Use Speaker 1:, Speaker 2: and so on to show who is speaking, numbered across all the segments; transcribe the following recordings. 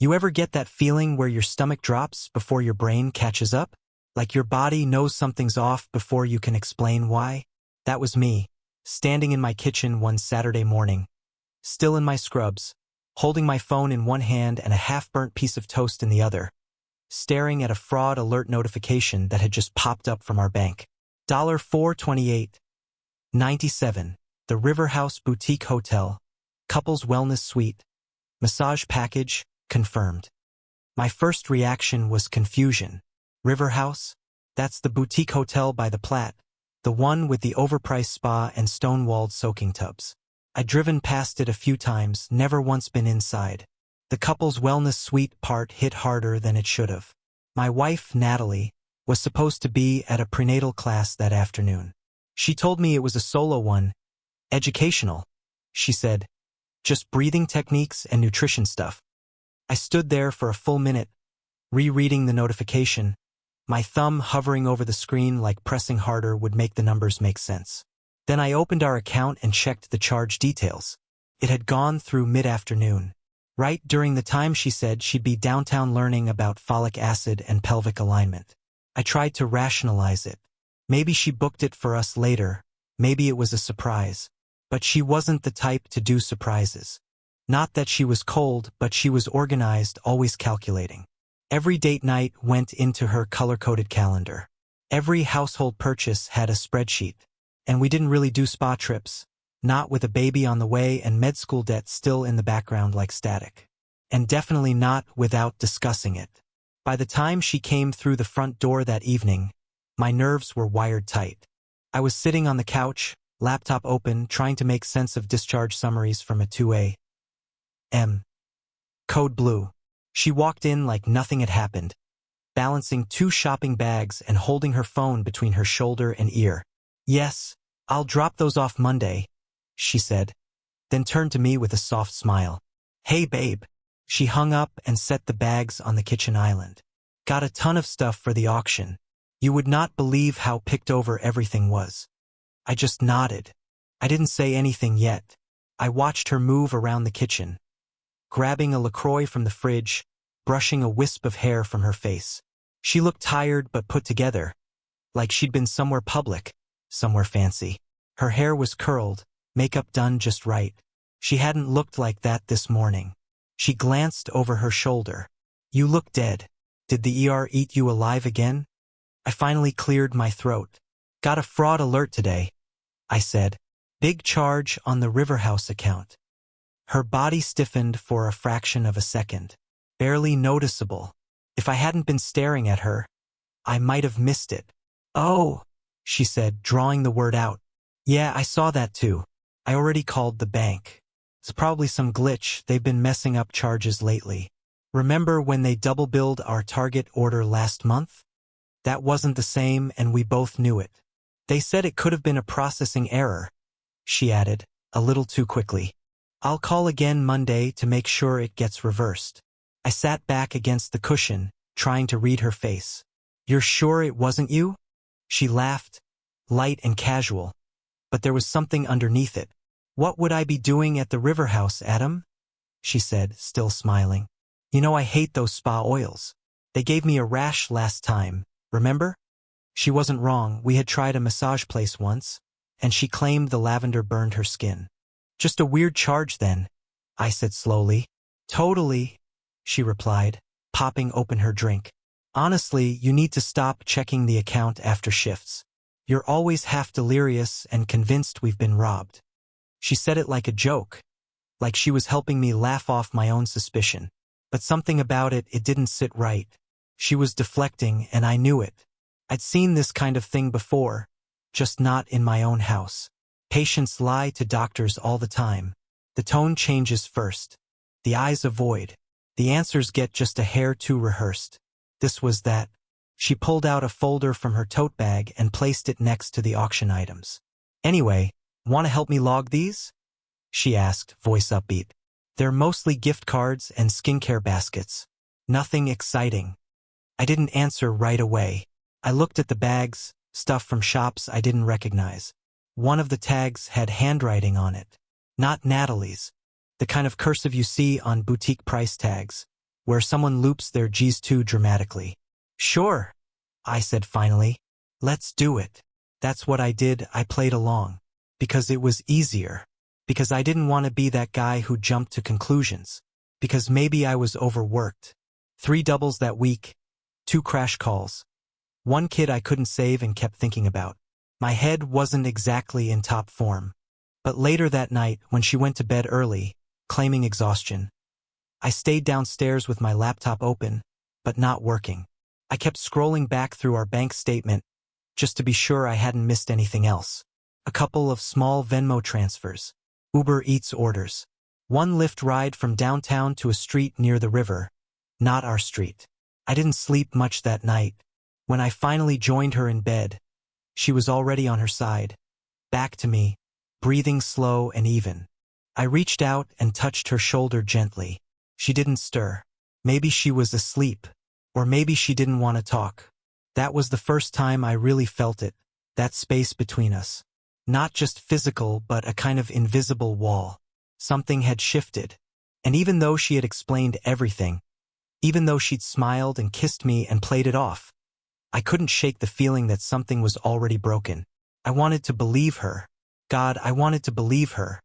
Speaker 1: You ever get that feeling where your stomach drops before your brain catches up? Like your body knows something's off before you can explain why? That was me, standing in my kitchen one Saturday morning, still in my scrubs, holding my phone in one hand and a half-burnt piece of toast in the other, staring at a fraud alert notification that had just popped up from our bank. $428.97. The River House Boutique Hotel, Couples Wellness Suite, Massage Package, confirmed. My first reaction was confusion. River House? That's the boutique hotel by the Platte, the one with the overpriced spa and stone-walled soaking tubs. I'd driven past it a few times, never once been inside. The couple's wellness suite part hit harder than it should have. My wife, Natalie, was supposed to be at a prenatal class that afternoon. She told me it was a solo one, educational, she said, just breathing techniques and nutrition stuff. I stood there for a full minute, rereading the notification, my thumb hovering over the screen like pressing harder would make the numbers make sense. Then I opened our account and checked the charge details. It had gone through mid-afternoon, right during the time she said she'd be downtown learning about folic acid and pelvic alignment. I tried to rationalize it. Maybe she booked it for us later, maybe it was a surprise. But she wasn't the type to do surprises. Not that she was cold, but she was organized, always calculating. Every date night went into her color-coded calendar. Every household purchase had a spreadsheet. And we didn't really do spa trips, not with a baby on the way and med school debt still in the background like static. And definitely not without discussing it. By the time she came through the front door that evening, my nerves were wired tight. I was sitting on the couch, laptop open, trying to make sense of discharge summaries from a 2 a.m. Code blue. She walked in like nothing had happened, balancing 2 shopping bags and holding her phone between her shoulder and ear. "Yes, I'll drop those off Monday," she said, then turned to me with a soft smile. "Hey, babe." She hung up and set the bags on the kitchen island. "Got a ton of stuff for the auction. You would not believe how picked over everything was." I just nodded. I didn't say anything yet. I watched her move around the kitchen, grabbing a LaCroix from the fridge, brushing a wisp of hair from her face. She looked tired but put together, like she'd been somewhere public, somewhere fancy. Her hair was curled, makeup done just right. She hadn't looked like that this morning. She glanced over her shoulder. "You look dead. Did the ER eat you alive again?" I finally cleared my throat. "Got a fraud alert today," I said. "Big charge on the River House account." Her body stiffened for a fraction of a second. Barely noticeable. If I hadn't been staring at her, I might have missed it. "Oh," she said, drawing the word out. "Yeah, I saw that too. I already called the bank. It's probably some glitch. They've been messing up charges lately. Remember when they double-billed our Target order last month? That wasn't the same, and we both knew it. They said it could have been a processing error," she added, a little too quickly. "I'll call again Monday to make sure it gets reversed." I sat back against the cushion, trying to read her face. "You're sure it wasn't you?" She laughed, light and casual, but there was something underneath it. "What would I be doing at the River House, Adam?" she said, still smiling. "You know I hate those spa oils. They gave me a rash last time, remember?" She wasn't wrong. We had tried a massage place once, and she claimed the lavender burned her skin. "Just a weird charge then," I said slowly. "Totally," she replied, popping open her drink. "Honestly, you need to stop checking the account after shifts. You're always half delirious and convinced we've been robbed." She said it like a joke, like she was helping me laugh off my own suspicion. But something about it didn't sit right. She was deflecting, and I knew it. I'd seen this kind of thing before, just not in my own house. Patients lie to doctors all the time. The tone changes first. The eyes avoid. The answers get just a hair too rehearsed. This was that. She pulled out a folder from her tote bag and placed it next to the auction items. "Anyway, want to help me log these?" she asked, voice upbeat. "They're mostly gift cards and skincare baskets. Nothing exciting." I didn't answer right away. I looked at the bags, stuff from shops I didn't recognize. One of the tags had handwriting on it. Not Natalie's. The kind of cursive you see on boutique price tags, where someone loops their G's too dramatically. Sure, I said finally. Let's do it. That's what I did. I played along. Because it was easier. Because I didn't want to be that guy who jumped to conclusions. Because maybe I was overworked. 3 doubles that week. 2 crash calls. 1 kid I couldn't save and kept thinking about. My head wasn't exactly in top form. But later that night, when she went to bed early, claiming exhaustion, I stayed downstairs with my laptop open, but not working. I kept scrolling back through our bank statement, just to be sure I hadn't missed anything else. A couple of small Venmo transfers. Uber Eats orders. 1 Lyft ride from downtown to a street near the river. Not our street. I didn't sleep much that night. When I finally joined her in bed, she was already on her side. Back to me, breathing slow and even. I reached out and touched her shoulder gently. She didn't stir. Maybe she was asleep. Or maybe she didn't want to talk. That was the first time I really felt it, that space between us. Not just physical, but a kind of invisible wall. Something had shifted. And even though she had explained everything, even though she'd smiled and kissed me and played it off, I couldn't shake the feeling that something was already broken. I wanted to believe her. God, I wanted to believe her.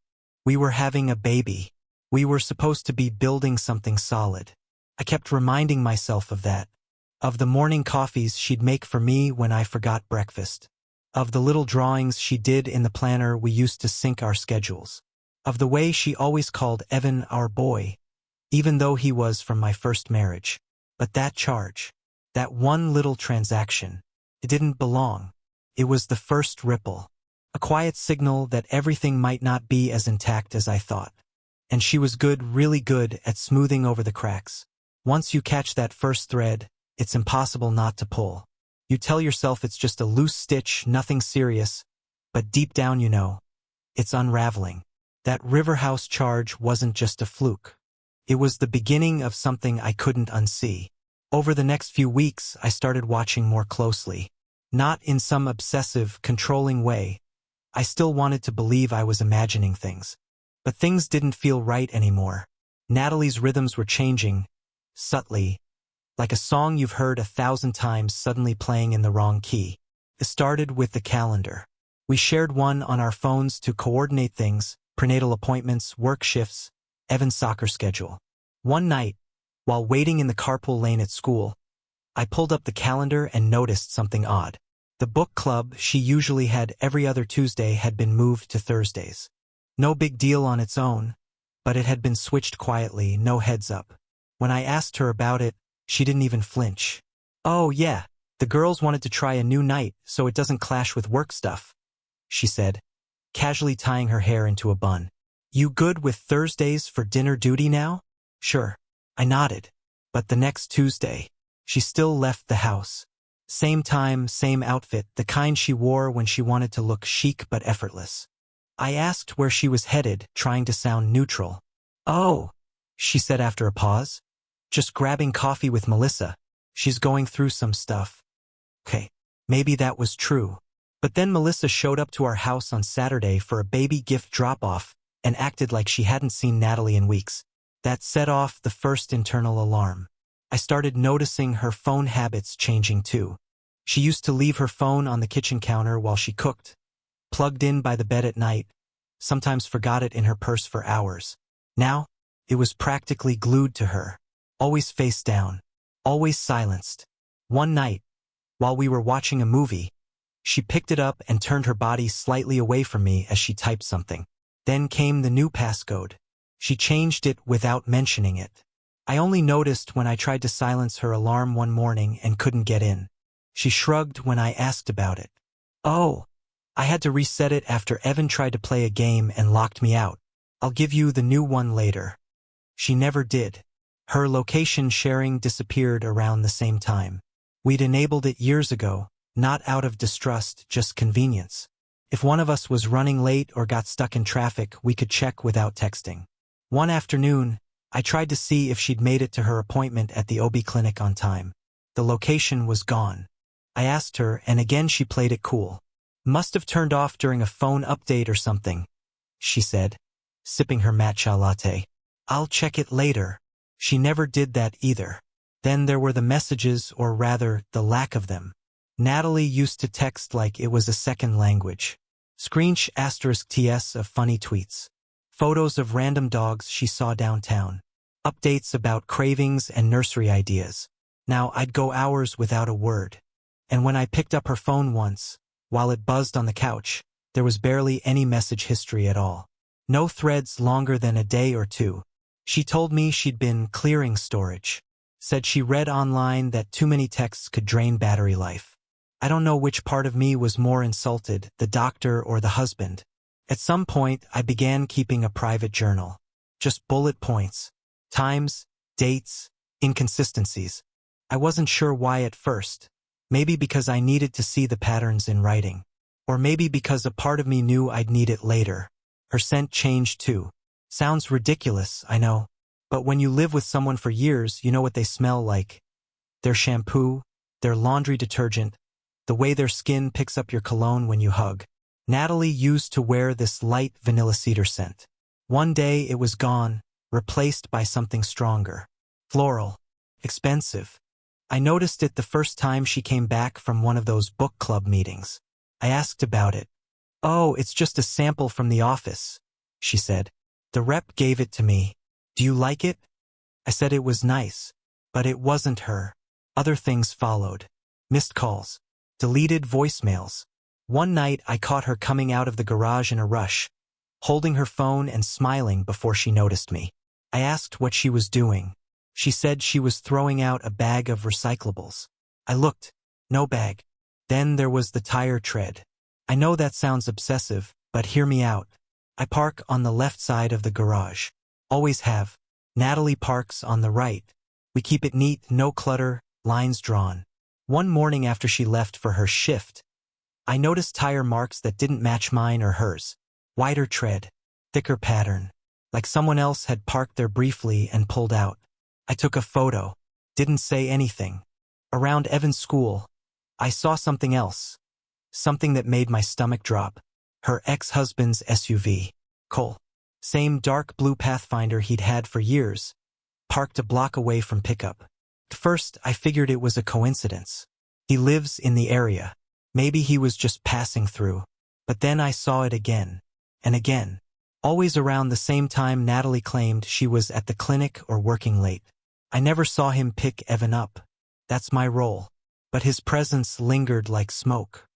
Speaker 1: We were having a baby. We were supposed to be building something solid. I kept reminding myself of that. Of the morning coffees she'd make for me when I forgot breakfast. Of the little drawings she did in the planner we used to sync our schedules. Of the way she always called Evan our boy, even though he was from my first marriage. But that charge, that one little transaction, it didn't belong. It was the first ripple. A quiet signal that everything might not be as intact as I thought. And she was good, really good at smoothing over the cracks. Once you catch that first thread, it's impossible not to pull. You tell yourself it's just a loose stitch, nothing serious, but deep down you know, it's unraveling. That River House charge wasn't just a fluke. It was the beginning of something I couldn't unsee. Over the next few weeks, I started watching more closely. Not in some obsessive, controlling way. I still wanted to believe I was imagining things. But things didn't feel right anymore. Natalie's rhythms were changing, subtly, like a song you've heard 1,000 times suddenly playing in the wrong key. It started with the calendar. We shared one on our phones to coordinate things, prenatal appointments, work shifts, Evan's soccer schedule. One night, while waiting in the carpool lane at school, I pulled up the calendar and noticed something odd. The book club she usually had every other Tuesday had been moved to Thursdays. No big deal on its own, but it had been switched quietly, no heads up. When I asked her about it, she didn't even flinch. Oh yeah, the girls wanted to try a new night so it doesn't clash with work stuff, she said, casually tying her hair into a bun. You good with Thursdays for dinner duty now? Sure. I nodded. But the next Tuesday, she still left the house. Same time, same outfit, the kind she wore when she wanted to look chic but effortless. I asked where she was headed, trying to sound neutral. Oh, she said after a pause. Just grabbing coffee with Melissa. She's going through some stuff. Okay, maybe that was true. But then Melissa showed up to our house on Saturday for a baby gift drop-off and acted like she hadn't seen Natalie in weeks. That set off the first internal alarm. I started noticing her phone habits changing too. She used to leave her phone on the kitchen counter while she cooked, plugged in by the bed at night, sometimes forgot it in her purse for hours. Now, it was practically glued to her. Always face down, always silenced. One night, while we were watching a movie, she picked it up and turned her body slightly away from me as she typed something. Then came the new passcode. She changed it without mentioning it. I only noticed when I tried to silence her alarm one morning and couldn't get in. She shrugged when I asked about it. Oh, I had to reset it after Evan tried to play a game and locked me out. I'll give you the new one later. She never did. Her location sharing disappeared around the same time. We'd enabled it years ago, not out of distrust, just convenience. If one of us was running late or got stuck in traffic, we could check without texting. One afternoon, I tried to see if she'd made it to her appointment at the OB clinic on time. The location was gone. I asked her, and again she played it cool. Must have turned off during a phone update or something, she said, sipping her matcha latte. I'll check it later. She never did that either. Then there were the messages, or rather, the lack of them. Natalie used to text like it was a second language. Screensh *TS of funny tweets. Photos of random dogs she saw downtown. Updates about cravings and nursery ideas. Now I'd go hours without a word. And when I picked up her phone once, while it buzzed on the couch, there was barely any message history at all. No threads longer than a day or two. She told me she'd been clearing storage. Said she read online that too many texts could drain battery life. I don't know which part of me was more insulted, the doctor or the husband. At some point, I began keeping a private journal. Just bullet points. Times, dates, inconsistencies. I wasn't sure why at first. Maybe because I needed to see the patterns in writing. Or maybe because a part of me knew I'd need it later. Her scent changed too. Sounds ridiculous, I know. But when you live with someone for years, you know what they smell like. Their shampoo, their laundry detergent, the way their skin picks up your cologne when you hug. Natalie used to wear this light vanilla cedar scent. One day it was gone, replaced by something stronger. Floral. Expensive. I noticed it the first time she came back from one of those book club meetings. I asked about it. "Oh, it's just a sample from the office," she said. "The rep gave it to me. Do you like it?" I said it was nice. But it wasn't her. Other things followed. Missed calls. Deleted voicemails. One night I caught her coming out of the garage in a rush, holding her phone and smiling before she noticed me. I asked what she was doing. She said she was throwing out a bag of recyclables. I looked. No bag. Then there was the tire tread. I know that sounds obsessive, but hear me out. I park on the left side of the garage. Always have. Natalie parks on the right. We keep it neat, no clutter, lines drawn. One morning after she left for her shift, I noticed tire marks that didn't match mine or hers. Wider tread. Thicker pattern. Like someone else had parked there briefly and pulled out. I took a photo. Didn't say anything. Around Evan's school, I saw something else. Something that made my stomach drop. Her ex-husband's SUV. Cole. Same dark blue Pathfinder he'd had for years. Parked a block away from pickup. At first, I figured it was a coincidence. He lives in the area. Maybe he was just passing through. But then I saw it again. And again. Always around the same time Natalie claimed she was at the clinic or working late. I never saw him pick Evan up. That's my role. But his presence lingered like smoke.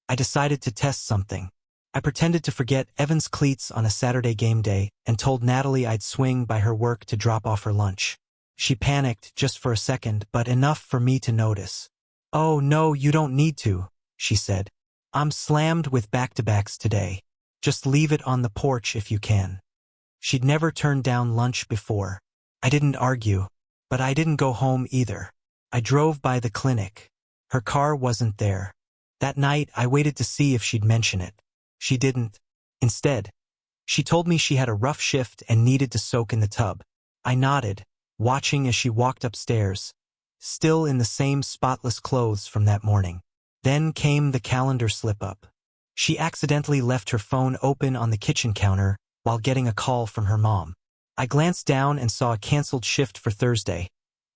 Speaker 1: I decided to test something. I pretended to forget Evan's cleats on a Saturday game day and told Natalie I'd swing by her work to drop off her lunch. She panicked just for a second, but enough for me to notice. "Oh no, you don't need to," she said. "I'm slammed with back-to-backs today. Just leave it on the porch if you can." She'd never turned down lunch before. I didn't argue. But I didn't go home either. I drove by the clinic. Her car wasn't there. That night, I waited to see if she'd mention it. She didn't. Instead, she told me she had a rough shift and needed to soak in the tub. I nodded, watching as she walked upstairs, still in the same spotless clothes from that morning. Then came the calendar slip-up. She accidentally left her phone open on the kitchen counter while getting a call from her mom. I glanced down and saw a canceled shift for Thursday.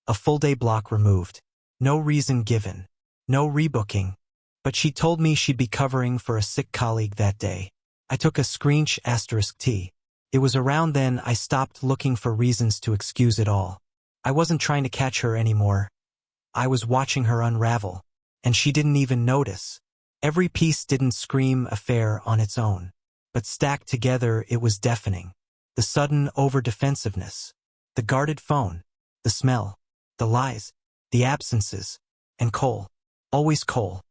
Speaker 1: A full-day block removed. No reason given. No rebooking. But she told me she'd be covering for a sick colleague that day. I took a screensh *T. It was around then I stopped looking for reasons to excuse it all. I wasn't trying to catch her anymore. I was watching her unravel. And she didn't even notice. Every piece didn't scream affair on its own. But stacked together it was deafening. The sudden over-defensiveness. The guarded phone. The smell. The lies. The absences. And Cole. Always Cole.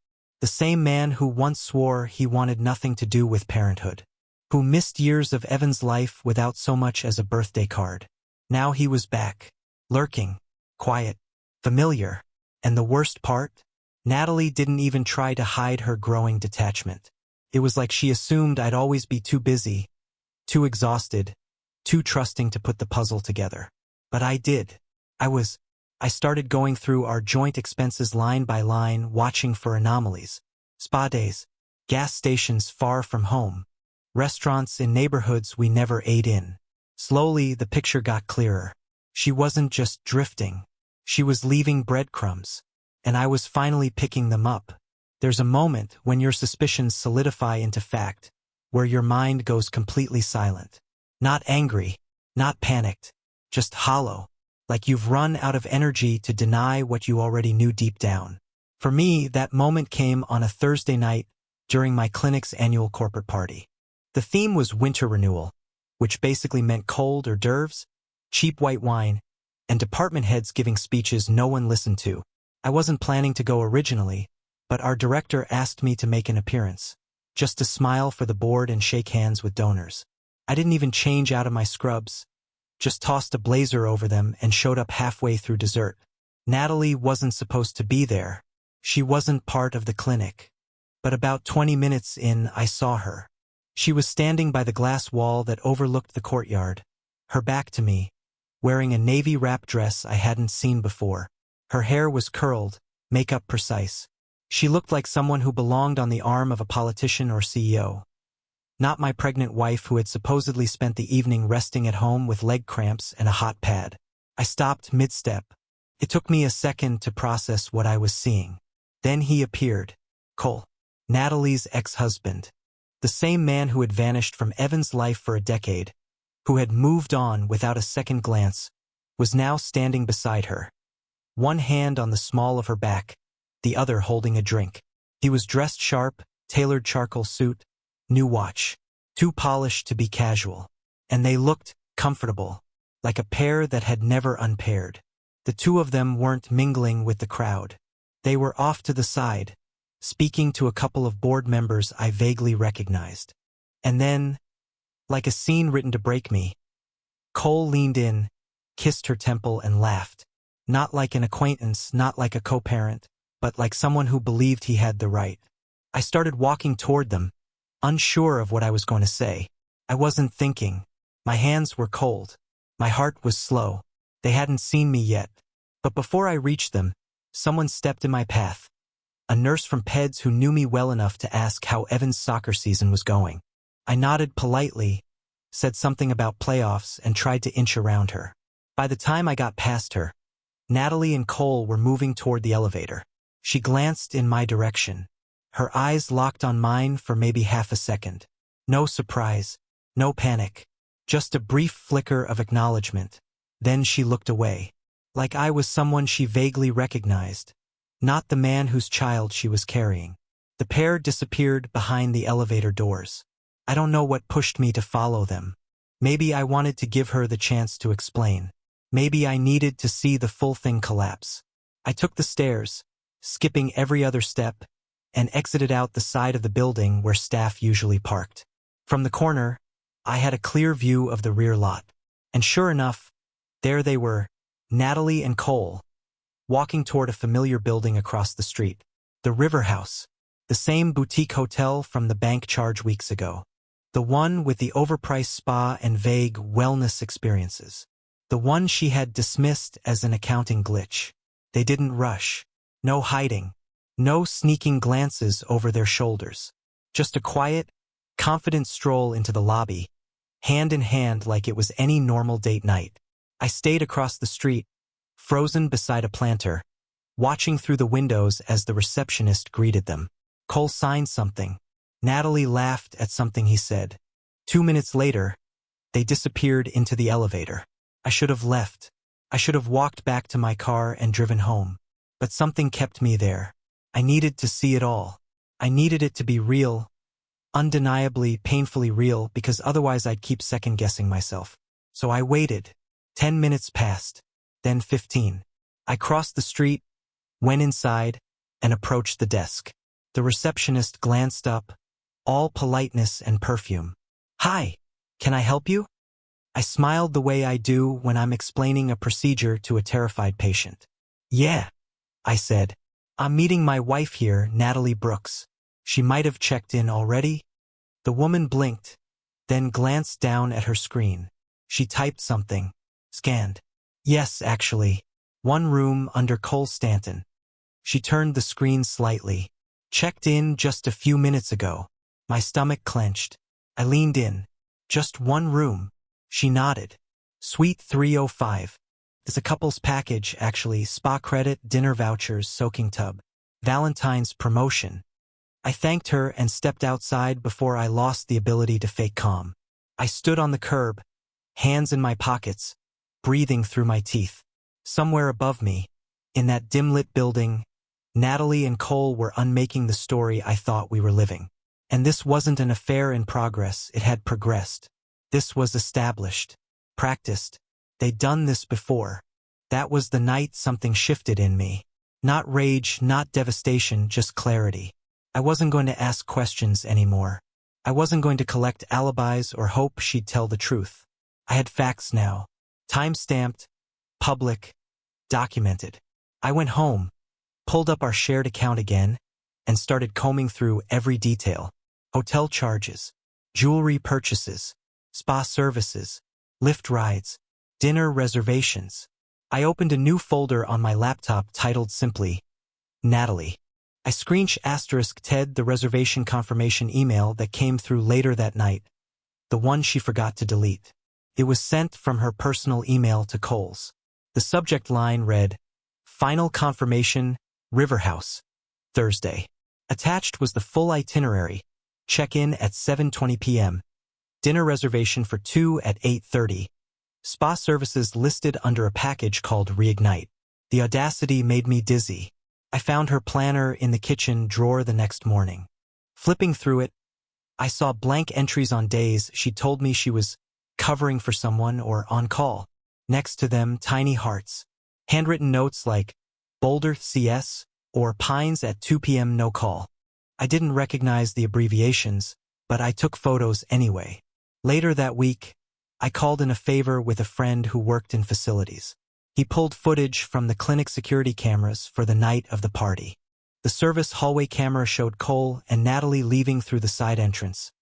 Speaker 1: The same man who once swore he wanted nothing to do with parenthood. Who missed years of Evan's life without so much as a birthday card. Now he was back. Lurking. Quiet. Familiar. And the worst part? Natalie didn't even try to hide her growing detachment. It was like she assumed I'd always be too busy, too exhausted, too trusting to put the puzzle together. But I did. I started going through our joint expenses line by line, watching for anomalies. Spa days, gas stations far from home, restaurants in neighborhoods we never ate in. Slowly, the picture got clearer. She wasn't just drifting. She was leaving breadcrumbs. And I was finally picking them up. There's a moment when your suspicions solidify into fact, where your mind goes completely silent. Not angry, not panicked, just hollow, like you've run out of energy to deny what you already knew deep down. For me, that moment came on a Thursday night during my clinic's annual corporate party. The theme was winter renewal, which basically meant cold hors d'oeuvres, cheap white wine, and department heads giving speeches no one listened to. I wasn't planning to go originally, but our director asked me to make an appearance, just to smile for the board and shake hands with donors. I didn't even change out of my scrubs, just tossed a blazer over them and showed up halfway through dessert. Natalie wasn't supposed to be there. She wasn't part of the clinic. But about 20 minutes in, I saw her. She was standing by the glass wall that overlooked the courtyard, her back to me, wearing a navy wrap dress I hadn't seen before. Her hair was curled, makeup precise. She looked like someone who belonged on the arm of a politician or CEO. Not my pregnant wife who had supposedly spent the evening resting at home with leg cramps and a hot pad. I stopped mid-step. It took me a second to process what I was seeing. Then he appeared. Cole, Natalie's ex-husband. The same man who had vanished from Evan's life for a decade, who had moved on without a second glance, was now standing beside her. One hand on the small of her back, the other holding a drink. He was dressed sharp, tailored charcoal suit, new watch, too polished to be casual. And they looked comfortable, like a pair that had never unpaired. The two of them weren't mingling with the crowd. They were off to the side, speaking to a couple of board members I vaguely recognized. And then, like a scene written to break me, Cole leaned in, kissed her temple and laughed. Not like an acquaintance, not like a co-parent, but like someone who believed he had the right. I started walking toward them, unsure of what I was going to say. I wasn't thinking. My hands were cold. My heart was slow. They hadn't seen me yet. But before I reached them, someone stepped in my path. A nurse from PEDS who knew me well enough to ask how Evan's soccer season was going. I nodded politely, said something about playoffs, and tried to inch around her. By the time I got past her, Natalie and Cole were moving toward the elevator. She glanced in my direction. Her eyes locked on mine for maybe half a second. No surprise, no panic, just a brief flicker of acknowledgement. Then she looked away, like I was someone she vaguely recognized, not the man whose child she was carrying. The pair disappeared behind the elevator doors. I don't know what pushed me to follow them. Maybe I wanted to give her the chance to explain. Maybe I needed to see the full thing collapse. I took the stairs, skipping every other step, and exited out the side of the building where staff usually parked. From the corner, I had a clear view of the rear lot. And sure enough, there they were, Natalie and Cole, walking toward a familiar building across the street. The River House, the same boutique hotel from the bank charge weeks ago. The one with the overpriced spa and vague wellness experiences. The one she had dismissed as an accounting glitch. They didn't rush. No hiding. No sneaking glances over their shoulders. Just a quiet, confident stroll into the lobby, hand in hand like it was any normal date night. I stayed across the street, frozen beside a planter, watching through the windows as the receptionist greeted them. Cole signed something. Natalie laughed at something he said. 2 minutes later, they disappeared into the elevator. I should have left. I should have walked back to my car and driven home. But something kept me there. I needed to see it all. I needed it to be real, undeniably, painfully real, because otherwise I'd keep second-guessing myself. So I waited. 10 minutes passed, then 15. I crossed the street, went inside, and approached the desk. The receptionist glanced up, all politeness and perfume. "Hi, can I help you?" I smiled the way I do when I'm explaining a procedure to a terrified patient. "Yeah," I said. "I'm meeting my wife here, Natalie Brooks. She might have checked in already." The woman blinked, then glanced down at her screen. She typed something. Scanned. "Yes, actually. One room under Cole Stanton." She turned the screen slightly. "Checked in just a few minutes ago." My stomach clenched. I leaned in. "Just one room." She nodded. "Suite 305. It's a couple's package, actually. Spa credit, dinner vouchers, soaking tub. Valentine's promotion. I thanked her and stepped outside before I lost the ability to fake calm. I stood on the curb, hands in my pockets, breathing through my teeth. Somewhere above me, in that dim-lit building, Natalie and Cole were unmaking the story I thought we were living. And this wasn't an affair in progress, it had progressed. This was established, practiced. They'd done this before. That was the night something shifted in me. Not rage, not devastation, just clarity. I wasn't going to ask questions anymore. I wasn't going to collect alibis or hope she'd tell the truth. I had facts now. Time-stamped, public, documented. I went home, pulled up our shared account again, and started combing through every detail. Hotel charges, jewelry purchases, spa services, Lyft rides, dinner reservations. I opened a new folder on my laptop titled simply, Natalie. I **Ted the reservation confirmation email that came through later that night, the one she forgot to delete. It was sent from her personal email to Cole's. The subject line read, Final confirmation, River House, Thursday. Attached was the full itinerary, check-in at 7:20 p.m., dinner reservation for 2 at 8:30, spa services listed under a package called Reignite. The audacity made me dizzy. I found her planner in the kitchen drawer the next morning. Flipping through it, I saw blank entries on days she told me she was covering for someone or on call. Next to them, tiny hearts. Handwritten notes like, Boulder CS, or Pines at 2 p.m. no call. I didn't recognize the abbreviations, but I took photos anyway. Later that week, I called in a favor with a friend who worked in facilities. He pulled footage from the clinic security cameras for the night of the party. The service hallway camera showed Cole and Natalie leaving through the side entrance,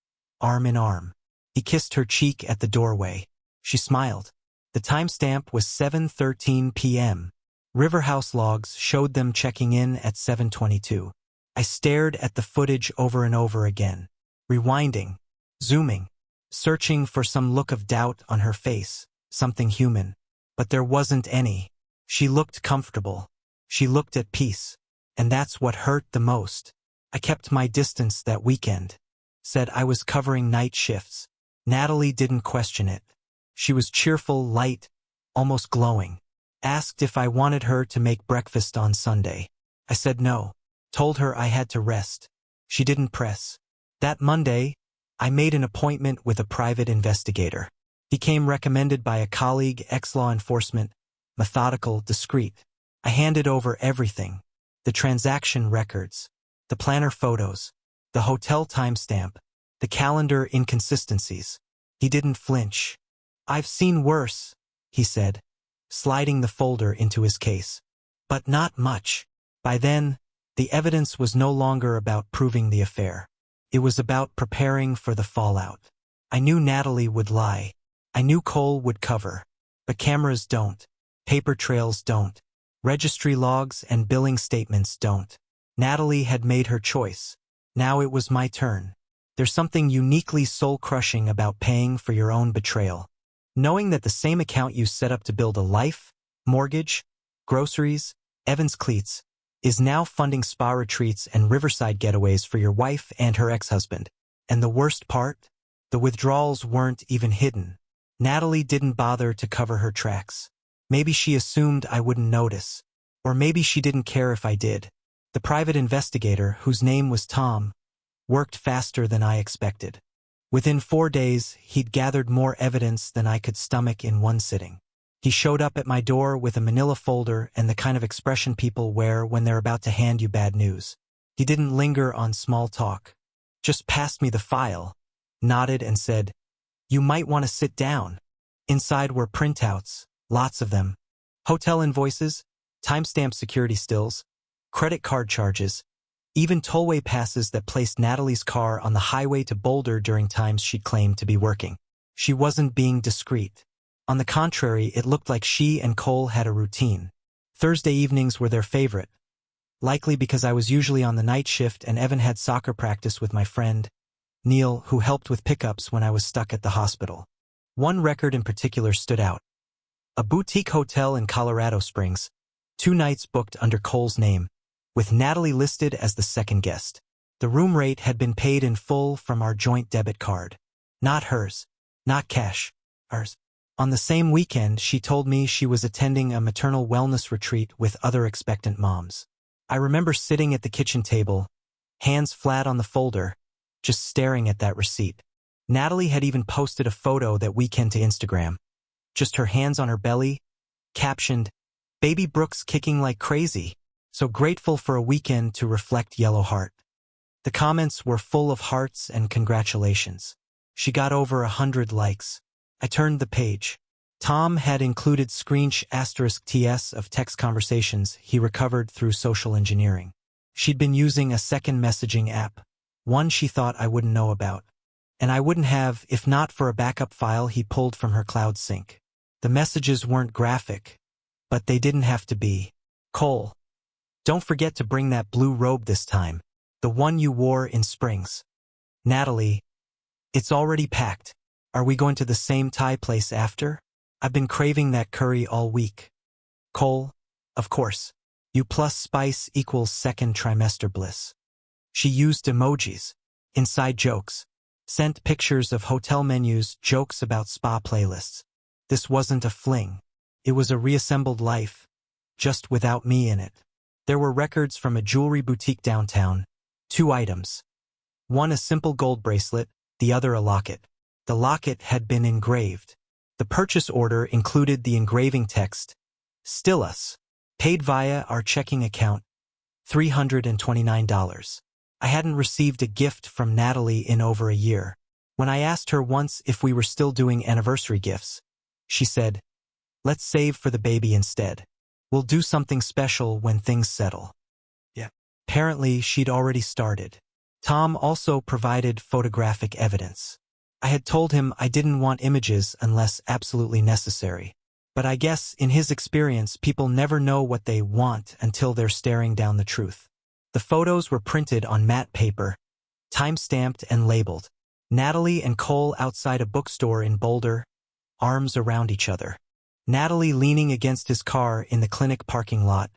Speaker 1: arm in arm. He kissed her cheek at the doorway. She smiled. The timestamp was 7:13 p.m. River House logs showed them checking in at 7:22. I stared at the footage over and over again, rewinding, zooming, searching for some look of doubt on her face, something human. But there wasn't any. She looked comfortable. She looked at peace. And that's what hurt the most. I kept my distance that weekend. Said I was covering night shifts. Natalie didn't question it. She was cheerful, light, almost glowing. Asked if I wanted her to make breakfast on Sunday. I said no. Told her I had to rest. She didn't press. That Monday, I made an appointment with a private investigator. He came recommended by a colleague, ex-law enforcement, methodical, discreet. I handed over everything. The transaction records, the planner photos, the hotel timestamp, the calendar inconsistencies. He didn't flinch. I've seen worse, he said, sliding the folder into his case. But not much. By then, the evidence was no longer about proving the affair. It was about preparing for the fallout. I knew Natalie would lie. I knew Cole would cover. But cameras don't. Paper trails don't. Registry logs and billing statements don't. Natalie had made her choice. Now it was my turn. There's something uniquely soul-crushing about paying for your own betrayal. Knowing that the same account you set up to build a life, mortgage, groceries, Evans cleats, is now funding spa retreats and riverside getaways for your wife and her ex-husband. And the worst part? The withdrawals weren't even hidden. Natalie didn't bother to cover her tracks. Maybe she assumed I wouldn't notice. Or maybe she didn't care if I did. The private investigator, whose name was Tom, worked faster than I expected. Within 4 days, he'd gathered more evidence than I could stomach in one sitting. He showed up at my door with a manila folder and the kind of expression people wear when they're about to hand you bad news. He didn't linger on small talk. Just passed me the file, nodded and said, "You might want to sit down." Inside were printouts, lots of them. Hotel invoices, timestamp security stills, credit card charges, even tollway passes that placed Natalie's car on the highway to Boulder during times she claimed to be working. She wasn't being discreet. On the contrary, it looked like she and Cole had a routine. Thursday evenings were their favorite, likely because I was usually on the night shift and Evan had soccer practice with my friend, Neil, who helped with pickups when I was stuck at the hospital. One record in particular stood out. A boutique hotel in Colorado Springs. 2 nights booked under Cole's name, with Natalie listed as the second guest. The room rate had been paid in full from our joint debit card. Not hers. Not cash. Ours. On the same weekend, she told me she was attending a maternal wellness retreat with other expectant moms. I remember sitting at the kitchen table, hands flat on the folder, just staring at that receipt. Natalie had even posted a photo that weekend to Instagram. Just her hands on her belly, captioned, "Baby Brooks kicking like crazy. So grateful for a weekend to reflect yellow heart." The comments were full of hearts and congratulations. She got over 100 likes. I turned the page. Tom had included *TS of text conversations he recovered through social engineering. She'd been using a second messaging app, one she thought I wouldn't know about. And I wouldn't have if not for a backup file he pulled from her cloud sync. The messages weren't graphic, but they didn't have to be. "Cole, don't forget to bring that blue robe this time, the one you wore in Springs." "Natalie, it's already packed. Are we going to the same Thai place after? I've been craving that curry all week." "Cole, of course. U plus spice equals second trimester bliss." She used emojis, inside jokes, sent pictures of hotel menus, jokes about spa playlists. This wasn't a fling. It was a reassembled life, just without me in it. There were records from a jewelry boutique downtown. 2 items. One a simple gold bracelet, the other a locket. The locket had been engraved. The purchase order included the engraving text, "Still us. Paid via our checking account, $329. I hadn't received a gift from Natalie in over a year. When I asked her once if we were still doing anniversary gifts, she said, "Let's save for the baby instead. We'll do something special when things settle." Yeah. Apparently, she'd already started. Tom also provided photographic evidence. I had told him I didn't want images unless absolutely necessary. But I guess, in his experience, people never know what they want until they're staring down the truth. The photos were printed on matte paper, time-stamped and labeled. Natalie and Cole outside a bookstore in Boulder, arms around each other. Natalie leaning against his car in the clinic parking lot,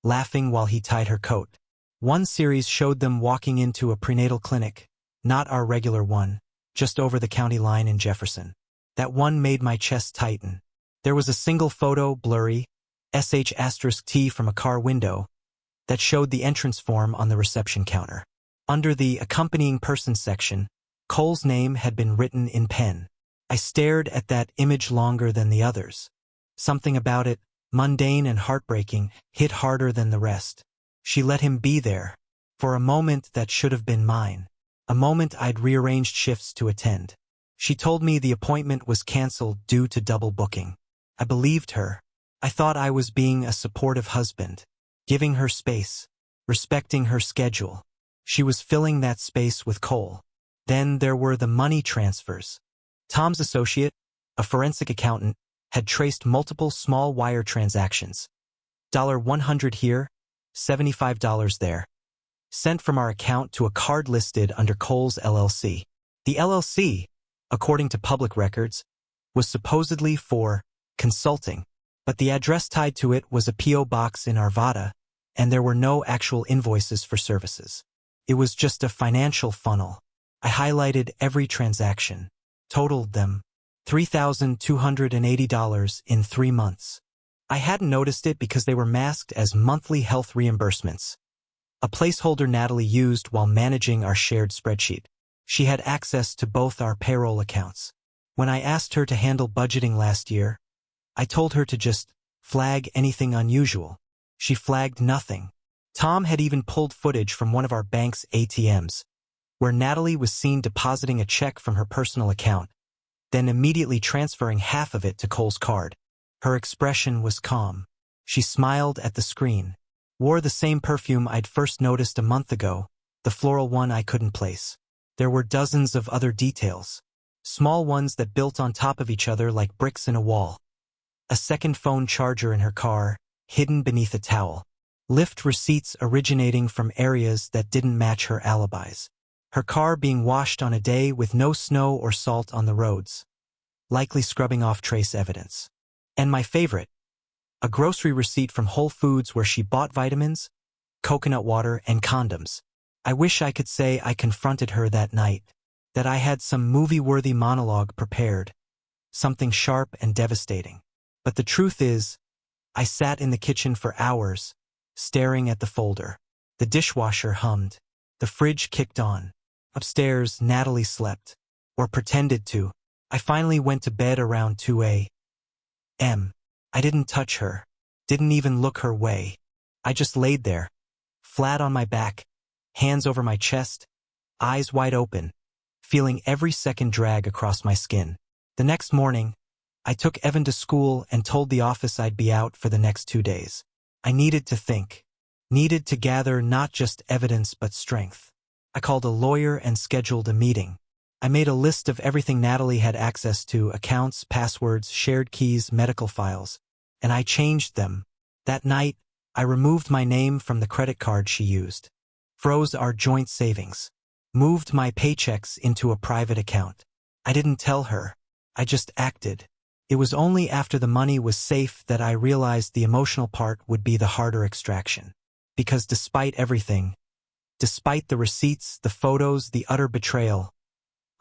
Speaker 1: laughing while he tied her coat. One series showed them walking into a prenatal clinic, not our regular one, just over the county line in Jefferson. That one made my chest tighten. There was a single photo, blurry, *T from a car window, that showed the entrance form on the reception counter. Under the accompanying person section, Cole's name had been written in pen. I stared at that image longer than the others. Something about it, mundane and heartbreaking, hit harder than the rest. She let him be there, for a moment that should have been mine. A moment I'd rearranged shifts to attend. She told me the appointment was canceled due to double booking. I believed her. I thought I was being a supportive husband, giving her space, respecting her schedule. She was filling that space with Cole. Then there were the money transfers. Tom's associate, a forensic accountant, had traced multiple small wire transactions. $100 here, $75 there. Sent from our account to a card listed under Cole's LLC. The LLC, according to public records, was supposedly for consulting, but the address tied to it was a P.O. box in Arvada, and there were no actual invoices for services. It was just a financial funnel. I highlighted every transaction, totaled them, $3,280 in 3 months. I hadn't noticed it because they were masked as monthly health reimbursements, a placeholder Natalie used while managing our shared spreadsheet. She had access to both our payroll accounts. When I asked her to handle budgeting last year, I told her to just flag anything unusual. She flagged nothing. Tom had even pulled footage from one of our bank's ATMs, where Natalie was seen depositing a check from her personal account, then immediately transferring half of it to Cole's card. Her expression was calm. She smiled at the screen, wore the same perfume I'd first noticed a month ago, the floral one I couldn't place. There were dozens of other details, small ones that built on top of each other like bricks in a wall. A second phone charger in her car, hidden beneath a towel. Lyft receipts originating from areas that didn't match her alibis. Her car being washed on a day with no snow or salt on the roads, likely scrubbing off trace evidence. And my favorite, a grocery receipt from Whole Foods where she bought vitamins, coconut water, and condoms. I wish I could say I confronted her that night, that I had some movie-worthy monologue prepared, something sharp and devastating. But the truth is, I sat in the kitchen for hours, staring at the folder. The dishwasher hummed. The fridge kicked on. Upstairs, Natalie slept, or pretended to. I finally went to bed around 2 a.m. I didn't touch her, didn't even look her way. I just laid there, flat on my back, hands over my chest, eyes wide open, feeling every second drag across my skin. The next morning, I took Evan to school and told the office I'd be out for the next 2 days. I needed to think, needed to gather not just evidence but strength. I called a lawyer and scheduled a meeting. I made a list of everything Natalie had access to: accounts, passwords, shared keys, medical files, and I changed them. That night, I removed my name from the credit card she used, froze our joint savings, moved my paychecks into a private account. I didn't tell her. I just acted. It was only after the money was safe that I realized the emotional part would be the harder extraction. Because despite everything, despite the receipts, the photos, the utter betrayal,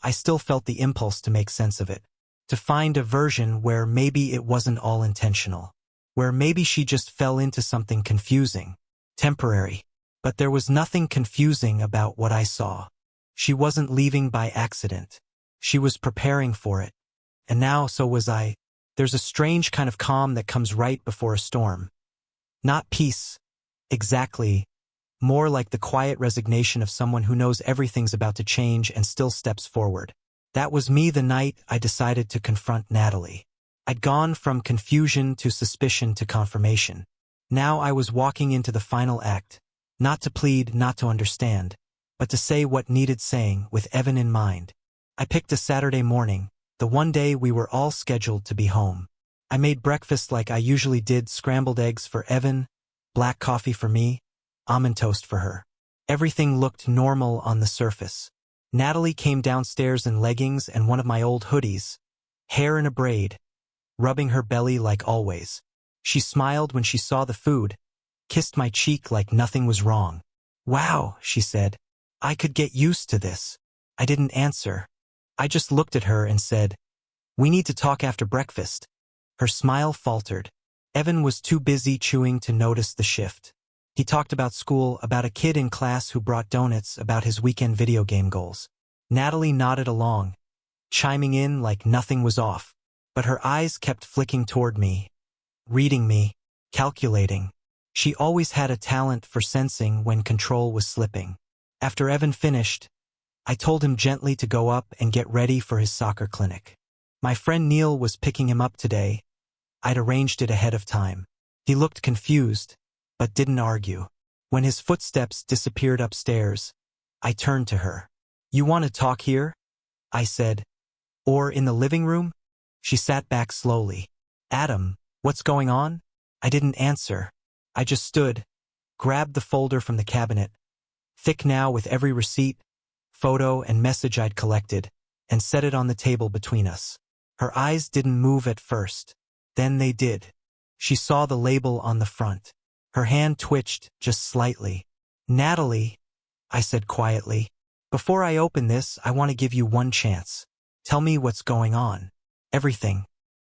Speaker 1: I still felt the impulse to make sense of it. To find a version where maybe it wasn't all intentional. Where maybe she just fell into something confusing, temporary. But there was nothing confusing about what I saw. She wasn't leaving by accident. She was preparing for it. And now so was I. There's a strange kind of calm that comes right before a storm. Not peace, exactly. More like the quiet resignation of someone who knows everything's about to change and still steps forward. That was me the night I decided to confront Natalie. I'd gone from confusion to suspicion to confirmation. Now I was walking into the final act, not to plead, not to understand, but to say what needed saying with Evan in mind. I picked a Saturday morning, the one day we were all scheduled to be home. I made breakfast like I usually did: scrambled eggs for Evan, black coffee for me, almond toast for her. Everything looked normal on the surface. Natalie came downstairs in leggings and one of my old hoodies, hair in a braid, rubbing her belly like always. She smiled when she saw the food, kissed my cheek like nothing was wrong. "Wow," she said. "I could get used to this." I didn't answer. I just looked at her and said, "We need to talk after breakfast." Her smile faltered. Evan was too busy chewing to notice the shift. He talked about school, about a kid in class who brought donuts, about his weekend video game goals. Natalie nodded along, chiming in like nothing was off. But her eyes kept flicking toward me, reading me, calculating. She always had a talent for sensing when control was slipping. After Evan finished, I told him gently to go up and get ready for his soccer clinic. My friend Neil was picking him up today. I'd arranged it ahead of time. He looked confused, but didn't argue. When his footsteps disappeared upstairs, I turned to her. "You want to talk here?" I said. "Or in the living room?" She sat back slowly. "Adam, what's going on?" I didn't answer. I just stood, grabbed the folder from the cabinet, thick now with every receipt, photo, and message I'd collected, and set it on the table between us. Her eyes didn't move at first. Then they did. She saw the label on the front. Her hand twitched just slightly. "Natalie," I said quietly, "before I open this, I want to give you one chance. Tell me what's going on. Everything."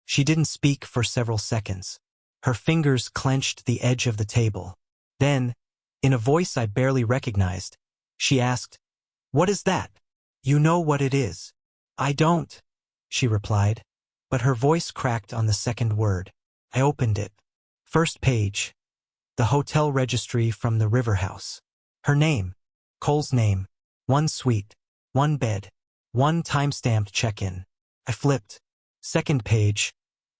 Speaker 1: She didn't speak for several seconds. Her fingers clenched the edge of the table. Then, in a voice I barely recognized, she asked, "What is that?" "You know what it is." "I don't," she replied, but her voice cracked on the second word. I opened it. First page. The hotel registry from the River House. Her name. Cole's name. 1 suite. 1 bed. 1 time-stamped check-in. I flipped. Second page.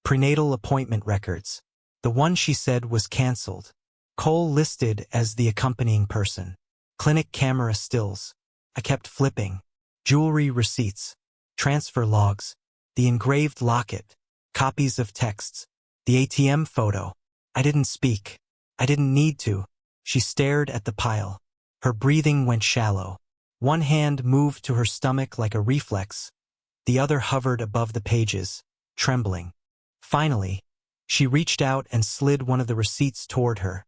Speaker 1: Prenatal appointment records. The one she said was canceled. Cole listed as the accompanying person. Clinic camera stills. I kept flipping. Jewelry receipts. Transfer logs. The engraved locket. Copies of texts. The ATM photo. I didn't speak. I didn't need to. She stared at the pile. Her breathing went shallow. One hand moved to her stomach like a reflex. The other hovered above the pages, trembling. Finally, She reached out and slid one of the receipts toward her,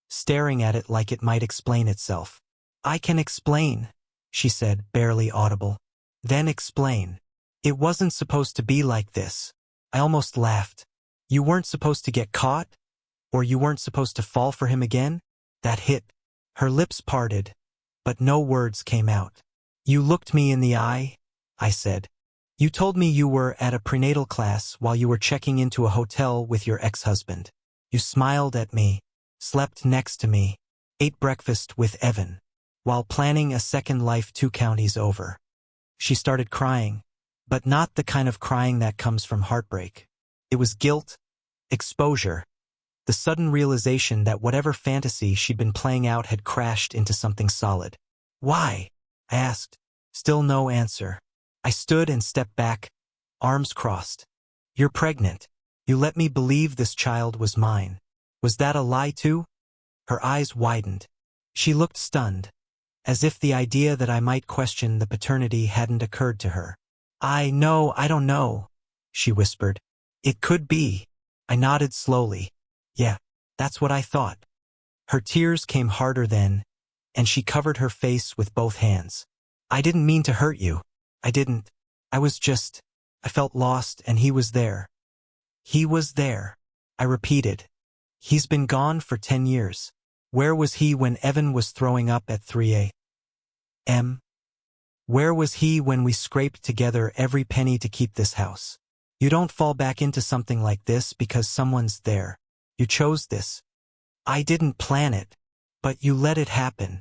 Speaker 1: staring at it like it might explain itself. I can explain, she said, barely audible. Then explain. It wasn't supposed to be like this. I almost laughed. You weren't supposed to get caught? Or you weren't supposed to fall for him again? That hit. Her lips parted, but no words came out. You looked me in the eye, I said. You told me you were at a prenatal class while you were checking into a hotel with your ex-husband. You smiled at me, slept next to me, ate breakfast with Evan, while planning a second life 2 counties over. She started crying, but not the kind of crying that comes from heartbreak. It was guilt, exposure, the sudden realization that whatever fantasy she'd been playing out had crashed into something solid. Why? I asked. Still no answer. I stood and stepped back, arms crossed. You're pregnant. You let me believe this child was mine. Was that a lie too? Her eyes widened. She looked stunned, as if the idea that I might question the paternity hadn't occurred to her. I don't know, she whispered. It could be. I nodded slowly. Yeah, that's what I thought. Her tears came harder then, and she covered her face with both hands. I didn't mean to hurt you. I didn't. I felt lost, and he was there. He was there, I repeated. He's been gone for 10 years. Where was he when Evan was throwing up at 3 a.m.? Where was he when we scraped together every penny to keep this house? You don't fall back into something like this because someone's there. You chose this. I didn't plan it, but you let it happen.